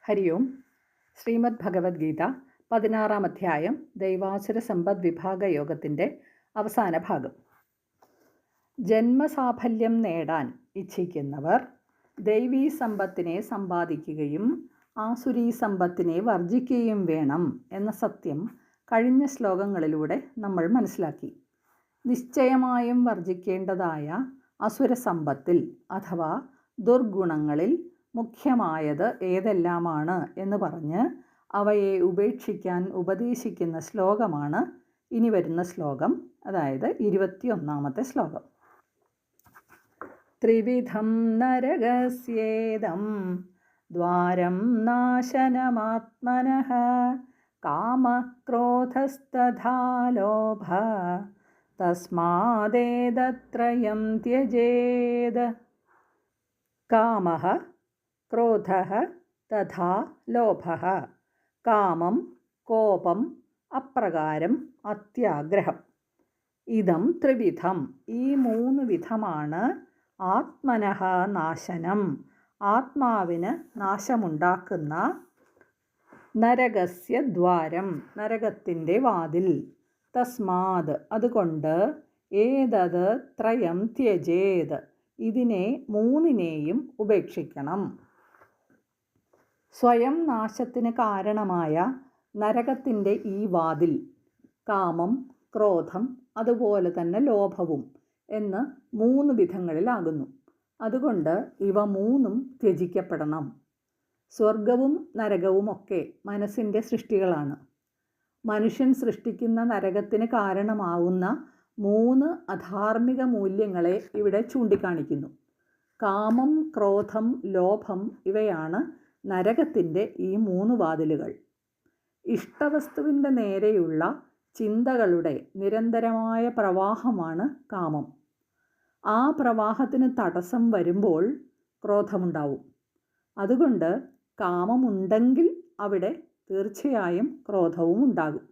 ഹരി ഓം. ശ്രീമദ് ഭഗവത്ഗീത 16-ാം അധ്യായം ദൈവാസുര സമ്പദ് വിഭാഗ യോഗത്തിൻ്റെ അവസാന ഭാഗം. ജന്മസാഫല്യം നേടാൻ ഇച്ഛിക്കുന്നവർ ദൈവീ സമ്പത്തിനെ സമ്പാദിക്കുകയും ആസുരീ സമ്പത്തിനെ വർജിക്കുകയും വേണം എന്ന സത്യം കഴിഞ്ഞ ശ്ലോകങ്ങളിലൂടെ നമ്മൾ മനസ്സിലാക്കി. നിശ്ചയമായും വർജിക്കേണ്ടതായ അസുര സമ്പത്തിൽ അഥവാ ദുർഗുണങ്ങളിൽ മുഖ്യമായത് ഏതെല്ലാമാണ് എന്ന് പറഞ്ഞ് അവയെ ഉപേക്ഷിക്കാൻ ഉപദേശിക്കുന്ന ശ്ലോകമാണ് ഇനി വരുന്ന ശ്ലോകം, അതായത് 21-ാമത്തെ ശ്ലോകം. ത്രിവിധം നരകസ്യേദം ദ്വാരം നാശനമാത്മനഃ കാമക്രോധസ്തഥാ ലോഭ തസ്മാദേതത്രയം ത്യജേത്. കാമഃ, ക്രോധഃ, തഥാ ലോഭഃ. കാമം, കോപം, അപ്രകാരം അത്യാഗ്രഹം. ഇതം ത്രിവിധം, ഈ 3 വിധമാണ് ആത്മനഃ നാശനം, ആത്മാവിന് നാശമുണ്ടാക്കുന്ന, നരകസ്യ ദ്വാരം, നരകത്തിൻ്റെ വാതിൽ, തസ്മാത്, അതുകൊണ്ട്, ഏതത് ത്രയം ത്യജേത്, ഇതിനെ 3-നെയും ഉപേക്ഷിക്കണം. സ്വയം നാശത്തിന് കാരണമായ നരകത്തിൻ്റെ ഈ വാതിൽ കാമം, ക്രോധം, അതുപോലെ തന്നെ ലോഭവും എന്ന് 3 വിധങ്ങളിലാകുന്നു. അതുകൊണ്ട് ഇവ 3ഉം ത്യജിക്കപ്പെടണം. സ്വർഗവും നരകവുമൊക്കെ മനസ്സിൻ്റെ സൃഷ്ടികളാണ്. മനുഷ്യൻ സൃഷ്ടിക്കുന്ന നരകത്തിന് കാരണമാവുന്ന 3 അധാർമിക മൂല്യങ്ങളെ ഇവിടെ ചൂണ്ടിക്കാണിക്കുന്നു. കാമം, ക്രോധം, ലോഭം ഇവയാണ് നരകത്തിൻ്റെ ഈ 3 വാതിലുകൾ. ഇഷ്ടവസ്തുവിൻ്റെ നേരെയുള്ള ചിന്തകളുടെ നിരന്തരമായ പ്രവാഹമാണ് കാമം. ആ പ്രവാഹത്തിന് തടസ്സം വരുമ്പോൾ ക്രോധമുണ്ടാവും. അതുകൊണ്ട് കാമമുണ്ടെങ്കിൽ അവിടെ തീർച്ചയായും ക്രോധവും ഉണ്ടാകും.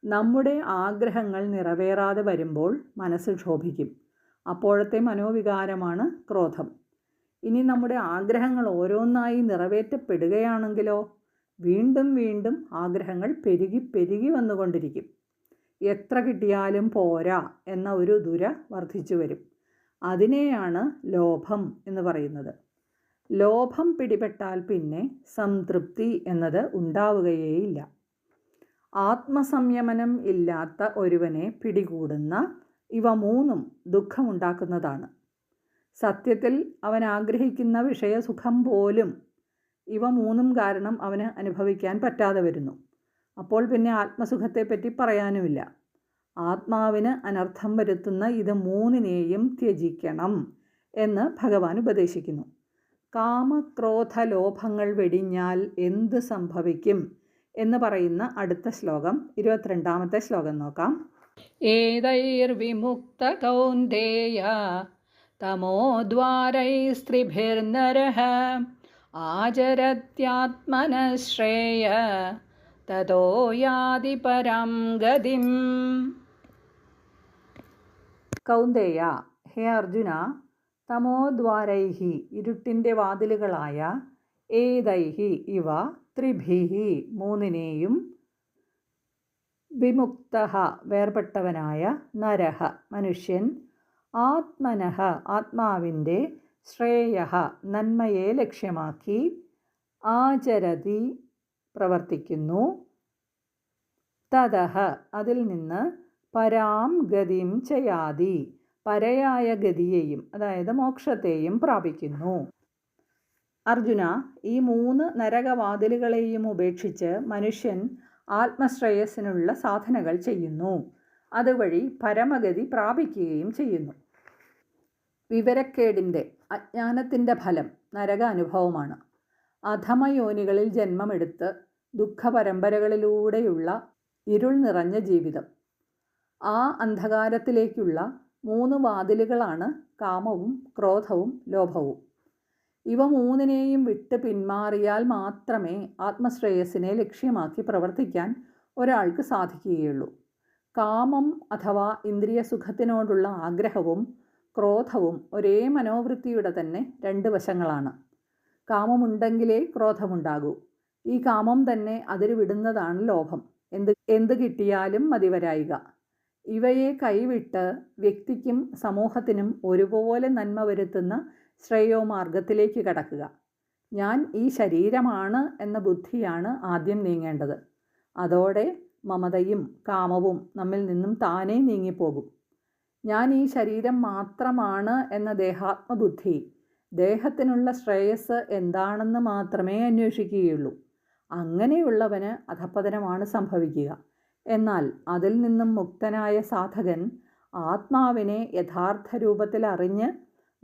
നമ്മുടെ ആഗ്രഹങ്ങൾ നിറവേറാതെ വരുമ്പോൾ മനസ്സ് ക്ഷോഭിക്കും. അപ്പോഴത്തെ മനോവികാരമാണ് ക്രോധം. ഇനി നമ്മുടെ ആഗ്രഹങ്ങൾ ഓരോന്നായി നിറവേറ്റപ്പെടുകയാണെങ്കിലോ വീണ്ടും വീണ്ടും ആഗ്രഹങ്ങൾ പെരുകി പെരുകി വന്നുകൊണ്ടിരിക്കും. എത്ര കിട്ടിയാലും പോരാ എന്ന ഒരു ദുര വർദ്ധിച്ചു വരും. അതിനെയാണ് ലോഭം എന്ന് പറയുന്നത്. ലോഭം പിടിപെട്ടാൽ പിന്നെ സംതൃപ്തി എന്നത് ഉണ്ടാവുകയേയില്ല. ആത്മസംയമനം ഇല്ലാത്ത ഒരുവനെ പിടികൂടുന്ന ഇവ 3ഉം ദുഃഖമുണ്ടാക്കുന്നതാണ്. സത്യത്തിൽ അവൻ ആഗ്രഹിക്കുന്ന വിഷയസുഖം പോലും ഇവ 3ഉം കാരണം അവന് അനുഭവിക്കാൻ പറ്റാതെ വരുന്നു. അപ്പോൾ പിന്നെ ആത്മസുഖത്തെപ്പറ്റി പറയാനുമില്ല. ആത്മാവിന് അനർത്ഥം വരുത്തുന്ന ഇത് 3നെയും ത്യജിക്കണം എന്ന് ഭഗവാൻ ഉപദേശിക്കുന്നു. കാമക്രോധ ലോഭങ്ങൾ വെടിഞ്ഞാൽ എന്ത് സംഭവിക്കും എന്ന് പറയുന്ന അടുത്ത ശ്ലോകം, 22-ാമത്തെ ശ്ലോകം നോക്കാം. ഏതൈർവിമുക്ത കൗന്ദേയ തമോദ്വാരൈസ്ത്രിഭിർനരഃ ആചരത്യാത്മനഃ ശ്രേയ തതോ യാതി പരാം ഗതിം. കൗന്ദേയ, ഹേ അർജുന, തമോദ്വാരൈഹി, ഇരുട്ടിൻ്റെ വാതിലുകളായ, ഏതൈഹി, ഇവ, ത്രിഭിഹി, 3നെയും, വിമുക്തഃ, വേർപെട്ടവനായ, നരഃ, മനുഷ്യൻ, ആത്മനഃ, ആത്മാവിൻ്റെ, ശ്രേയഃ, നന്മയെ ലക്ഷ്യമാക്കി, ആചരതി, പ്രവർത്തിക്കുന്നു, തതഃ, അതിൽ നിന്ന്, പരാം ഗതിം ചയാതി, പരയായ ഗതിയെയും അതായത് മോക്ഷത്തെയും പ്രാപിക്കുന്നു. അർജുന, ഈ 3 നരകവാതിലുകളെയും ഉപേക്ഷിച്ച് മനുഷ്യൻ ആത്മശ്രേയസ്സിനുള്ള സാധനകൾ ചെയ്യുന്നു. അതുവഴി പരമഗതി പ്രാപിക്കുകയും ചെയ്യുന്നു. വിവരക്കേടിൻ്റെ, അജ്ഞാനത്തിൻ്റെ ഫലം നരക അനുഭവമാണ്. അധമയോനികളിൽ ജന്മമെടുത്ത് ദുഃഖപരമ്പരകളിലൂടെയുള്ള ഇരുൾ നിറഞ്ഞ ജീവിതം. ആ അന്ധകാരത്തിലേക്കുള്ള 3 വാതിലുകളാണ് കാമവും ക്രോധവും ലോഭവും. ഇവ 3നെയും വിട്ട് പിന്മാറിയാൽ മാത്രമേ ആത്മശ്രേയസ്സിനെ ലക്ഷ്യമാക്കി പ്രവർത്തിക്കാൻ ഒരാൾക്ക് സാധിക്കുകയുള്ളൂ. കാമം അഥവാ ഇന്ദ്രിയ സുഖത്തിനോടുള്ള ആഗ്രഹവും ക്രോധവും ഒരേ മനോവൃത്തിയുടെ തന്നെ 2 വശങ്ങളാണ്. കാമമുണ്ടെങ്കിലേ ക്രോധമുണ്ടാകൂ. ഈ കാമം തന്നെ അതിര് വിടുന്നതാണ് ലോഭം. എന്ത് കിട്ടിയാലും മതിവരായിക. ഇവയെ കൈവിട്ട് വ്യക്തിക്കും സമൂഹത്തിനും ഒരുപോലെ നന്മ വരുത്തുന്ന ശ്രേയോമാർഗത്തിലേക്ക് കടക്കുക. ഞാൻ ഈ ശരീരമാണ് എന്ന ബുദ്ധിയാണ് ആദ്യം നീങ്ങേണ്ടത്. അതോടെ മമതയും കാമവും നമ്മിൽ നിന്നും താനേ നീങ്ങിപ്പോകും. ഞാൻ ഈ ശരീരം മാത്രമാണ് എന്ന ദേഹാത്മബുദ്ധി ദേഹത്തിനുള്ള ശ്രേയസ് എന്താണെന്ന് മാത്രമേ അന്വേഷിക്കുകയുള്ളൂ. അങ്ങനെയുള്ളവന് അധപ്പതനമാണ് സംഭവിക്കുക. എന്നാൽ അതിൽ നിന്നും മുക്തനായ സാധകൻ ആത്മാവിനെ യഥാർത്ഥ രൂപത്തിൽ അറിഞ്ഞ്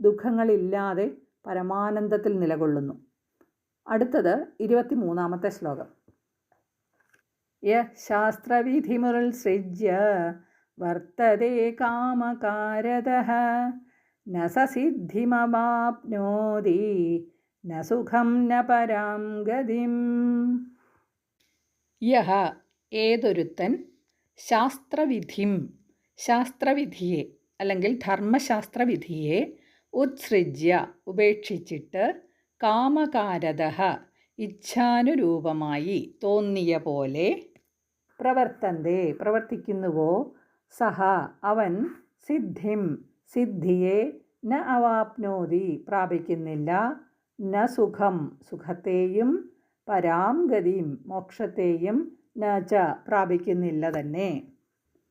ദുഃഖങ്ങളില്ലാതെ പരമാനന്ദത്തിൽ നിലകൊള്ളുന്നു. അടുത്തത് 23-ാമത്തെ ശ്ലോകം. ശാസ്ത്രവിധിമുത്സൃജ്യ വർത്തതേ കാമകാരതഃ ന സ സിദ്ധിമവാപ്നോതി ന സുഖം ന പരാം ഗതിം. യഹ ഏതൊരുത്തൻ ശാസ്ത്രവിധിയെ അല്ലെങ്കിൽ ധർമ്മശാസ്ത്രവിധിയെ ഉത്സൃജ്യ ഉപേക്ഷിച്ചിട്ട് കാമകാരതഃ ഇച്ഛാനുരൂപമായി തോന്നിയ പോലെ പ്രവർത്തിക്കുന്നുവോ സഹ അവൻ സിദ്ധിയെ ന അവാപ്നോതി പ്രാപിക്കുന്നില്ല, ന സുഖത്തെയും പരാം ഗതിം മോക്ഷത്തെയും ന ച പ്രാപിക്കുന്നില്ല തന്നെ.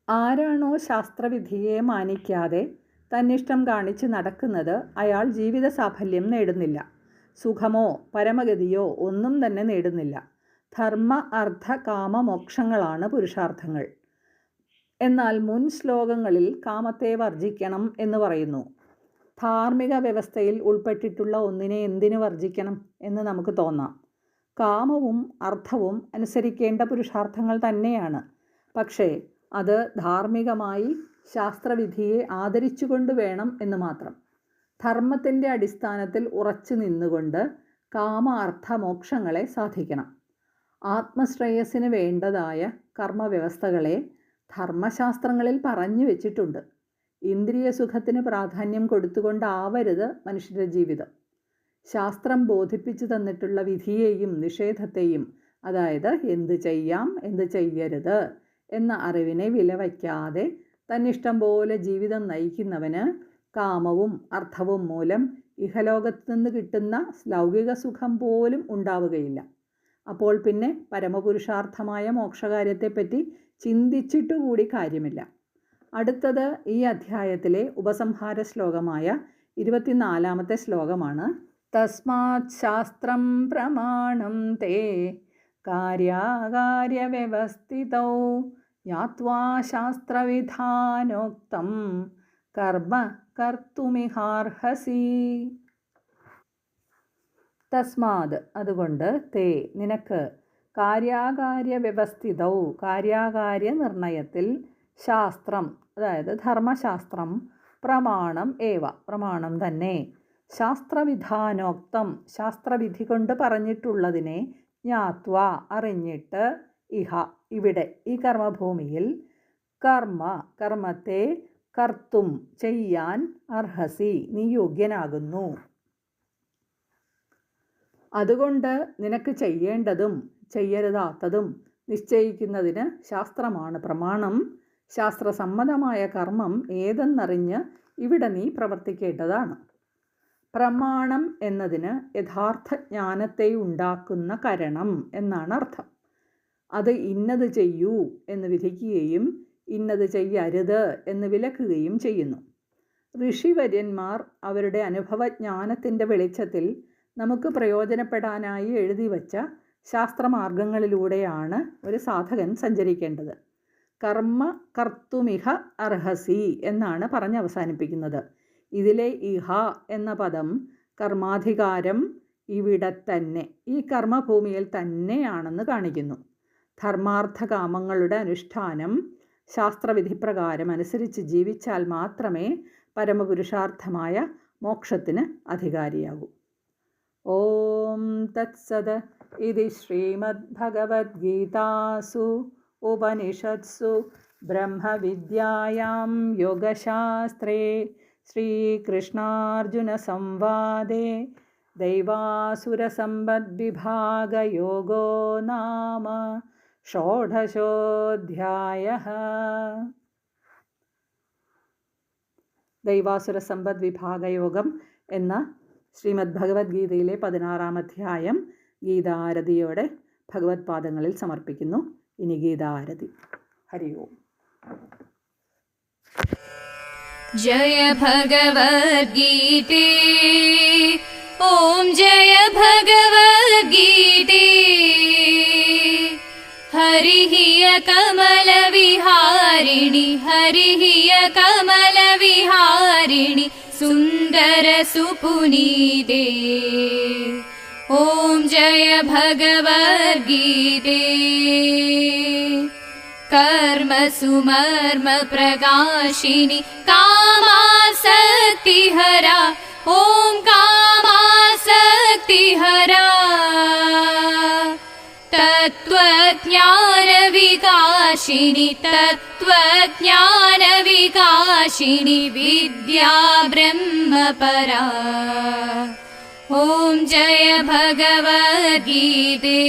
ആരാണോ ശാസ്ത്രവിധിയെ മാനിക്കാതെ തന്നിഷ്ടം കാണിച്ച് നടക്കുന്നത് അയാൾ ജീവിത സാഫല്യം നേടുന്നില്ല. സുഖമോ പരമഗതിയോ ഒന്നും തന്നെ നേടുന്നില്ല. ധർമ്മ അർത്ഥ കാമ മോക്ഷങ്ങളാണ് പുരുഷാർത്ഥങ്ങൾ. എന്നാൽ മുൻ ശ്ലോകങ്ങളിൽ കാമത്തെ വർജിക്കണം എന്ന് പറയുന്നു. ധാർമ്മിക വ്യവസ്ഥയിൽ ഉൾപ്പെട്ടിട്ടുള്ള ഒന്നിനെ എന്തിനു വർജിക്കണം എന്ന് നമുക്ക് തോന്നാം. കാമവും അർത്ഥവും അനുസരിക്കേണ്ട പുരുഷാർത്ഥങ്ങൾ തന്നെയാണ്. പക്ഷേ അത് ധാർമ്മികമായി ശാസ്ത്രവിധിയെ ആദരിച്ചുകൊണ്ട് വേണം എന്ന് മാത്രം. ധർമ്മത്തിൻ്റെ അടിസ്ഥാനത്തിൽ ഉറച്ചു നിന്നുകൊണ്ട് കാമ അർത്ഥ മോക്ഷങ്ങളെ സാധിക്കണം. ആത്മശ്രേയസ്സിന് വേണ്ടതായ കർമ്മവ്യവസ്ഥകളെ ധർമ്മശാസ്ത്രങ്ങളിൽ പറഞ്ഞു വെച്ചിട്ടുണ്ട്. ഇന്ദ്രിയ സുഖത്തിന് പ്രാധാന്യം കൊടുത്തുകൊണ്ടാവരുത് മനുഷ്യരുടെ ജീവിതം. ശാസ്ത്രം ബോധിപ്പിച്ചു തന്നിട്ടുള്ള വിധിയെയും നിഷേധത്തെയും, അതായത് എന്ത് ചെയ്യാം എന്ത് ചെയ്യരുത് എന്ന അറിവിനെ വിലവയ്ക്കാതെ തന്നിഷ്ടം പോലെ ജീവിതം നയിക്കുന്നവന് കാമവും അർത്ഥവും മൂലം ഇഹലോകത്ത് നിന്ന് കിട്ടുന്ന ലൗകിക സുഖം പോലും ഉണ്ടാവുകയില്ല. അപ്പോൾ പിന്നെ പരമപുരുഷാർത്ഥമായ മോക്ഷകാര്യത്തെപ്പറ്റി ചിന്തിച്ചിട്ടുകൂടി കാര്യമില്ല. അടുത്തത് ഈ അധ്യായത്തിലെ ഉപസംഹാര ശ്ലോകമായ 24-ാമത്തെ ശ്ലോകമാണ്. തസ്മാത് ശാസ്ത്രം പ്രമാണം തേ കാര്യകാര്യവ്യവസ്ഥിതൗ ജ്ഞാത്വാ ശാസ്ത്രവിധാനോക്തം കർമ്മ കർത്തുമിഹാർഹസി. തസ്മാത് അതുകൊണ്ട്, തേ നിനക്ക്, കാര്യാകാര്യവ്യവസ്ഥിതൗ കാര്യാകാര്യ നിർണയത്തിൽ, ശാസ്ത്രം അതായത് ധർമ്മശാസ്ത്രം, പ്രമാണം പ്രമാണം തന്നെ, ശാസ്ത്രവിധാനോക്തം ശാസ്ത്രവിധി കൊണ്ട് പറഞ്ഞിട്ടുള്ളതിനെ, ജ്ഞാത്വാ അറിഞ്ഞിട്ട്, ഇവിടെ ഈ കർമ്മഭൂമിയിൽ, കർമ്മത്തെ കർത്തും ചെയ്യാൻ, അർഹസി നീ യോഗ്യനാകുന്നു. അതുകൊണ്ട് നിനക്ക് ചെയ്യേണ്ടതും ചെയ്യരുതാത്തതും നിശ്ചയിക്കുന്നതിന് ശാസ്ത്രമാണ് പ്രമാണം. ശാസ്ത്രസമ്മതമായ കർമ്മം ഏതെന്നറിഞ്ഞ് ഇവിടെ നീ പ്രവർത്തിക്കേണ്ടതാണ്. പ്രമാണം എന്നതിന് യഥാർത്ഥ ജ്ഞാനത്തെ ഉണ്ടാക്കുന്ന കരണം എന്നാണ് അർത്ഥം. അത് ഇന്നത് ചെയ്യൂ എന്ന് വിധിക്കുകയും ഇന്നത് ചെയ്യരുത് എന്ന് വിലക്കുകയും ചെയ്യുന്നു. ഋഷിവര്യന്മാർ അവരുടെ അനുഭവജ്ഞാനത്തിൻ്റെ വെളിച്ചത്തിൽ നമുക്ക് പ്രയോജനപ്പെടാനായി എഴുതി വച്ച ശാസ്ത്രമാർഗങ്ങളിലൂടെയാണ് ഒരു സാധകൻ സഞ്ചരിക്കേണ്ടത്. കർമ്മ കർത്തുമിഹ അർഹസി എന്നാണ് പറഞ്ഞ് അവസാനിപ്പിക്കുന്നത്. ഇതിലെ ഇഹ എന്ന പദം കർമാധികാരം ഇവിടെ തന്നെ, ഈ കർമ്മഭൂമിയിൽ തന്നെയാണെന്ന് കാണിക്കുന്നു. ധർമാർത്ഥ കാമങ്ങളുടെ അനുഷ്ഠാനം ശാസ്ത്രവിധിപ്രകാരം അനുസരിച്ച് ജീവിച്ചാൽ മാത്രമേ പരമപുരുഷാർത്ഥമായ മോക്ഷത്തിന് അധികാരിയാകൂ. ഓം തത്സത്. ഇതി ശ്രീമദ്ഭഗവദ്ഗീതാസു ഉപനിഷത്സു ബ്രഹ്മവിദ്യായാം യോഗശാസ്ത്രേ ശ്രീകൃഷ്ണാർജുനസംവാദേ दैवासुरसम्पद्विभागयोगो नाम षोडशोऽध्यायः. ദൈവാസുരസമ്പദ്വിഭാഗയോഗം എന്ന ശ്രീമദ് ഭഗവത്ഗീതയിലെ 16-ാം അധ്യായം ഗീതാരതിയോടെ ഭഗവത് പാദങ്ങളിൽ സമർപ്പിക്കുന്നു. ഇനി ഗീതാരതി. ഹരി ഓം. जय भगवद्गीते ॐ जय भगवद्गीते हरिः कमलविहारिणि हरिः कमलविहारिणि सुन्दर सुपुनीते ॐ जय भगवद्गीते कर्म सुमर्म प्रकाशिनी कामासक्तिहरा ॐ कामासक्तिहरा तत्त्वज्ञानविकाशिनी तत्त्वज्ञानविकाशिनी विद्या ब्रह्मपरा ॐ जय भगवद्गीते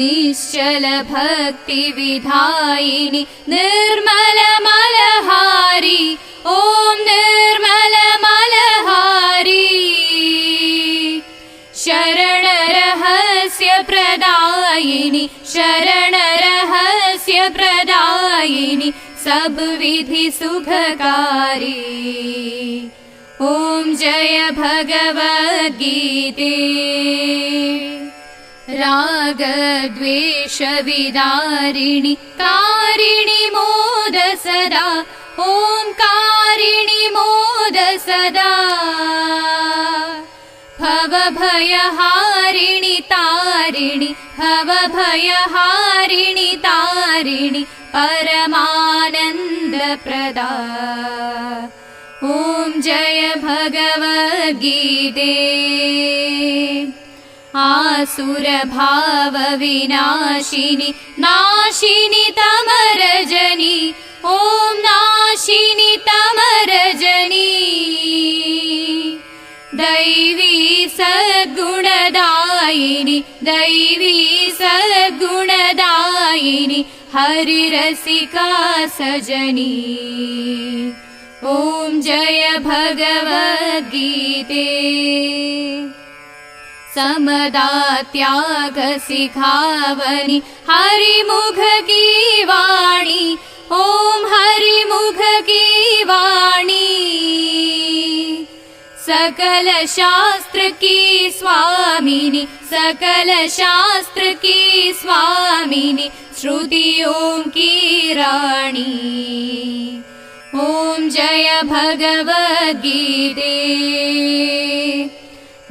निश्चल भक्ति विधायिनी निर्मल मलहारी ॐ निर्मल मलहारी शरण रहस्य प्रदायिनी शरण रहस्य प्रदायिनी सब विधि सुखकारी ॐ जय भगवद्गीते रागद्वेषविदारिणि कारिणि मोद सदा ॐ कारिणि मोद सदा भवभयहारिणि तारिणि भवभयहारिणि तारिणि परमानन्दप्रदा ॐ जय भगवद्गीते आसुरभावविनाशिनि नाशिनि तमरजनि ॐ नाशिनि तमरजनि दैवी सद्गुणदायिनि दैवी सद्गुणदायिनि हरिरसिका सजनी ॐ जय भगवद्गीते समदा त्याग सिखावनी हरिमुख की वाणी ॐ हरिमुख की वाणी सकल शास्त्र की स्वामिनी सकल शास्त्र की स्वामिनी श्रुतियों की रानी ॐ जय भगवद्गीते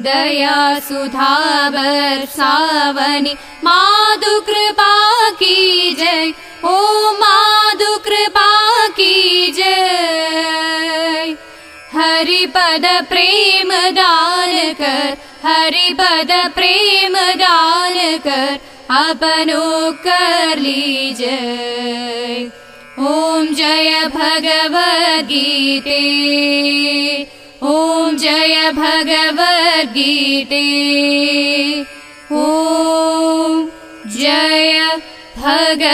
दया सुधा बरसावनी माधु कृपा की जय ॐ माधु कृपा की जय हरिपद प्रेम दान कर हरिपद प्रेम दान कर अपनो कर लीजय ॐ जय भगवद्गीते ॐ जय भगवद्गीते ॐ जय भगवद्गीते.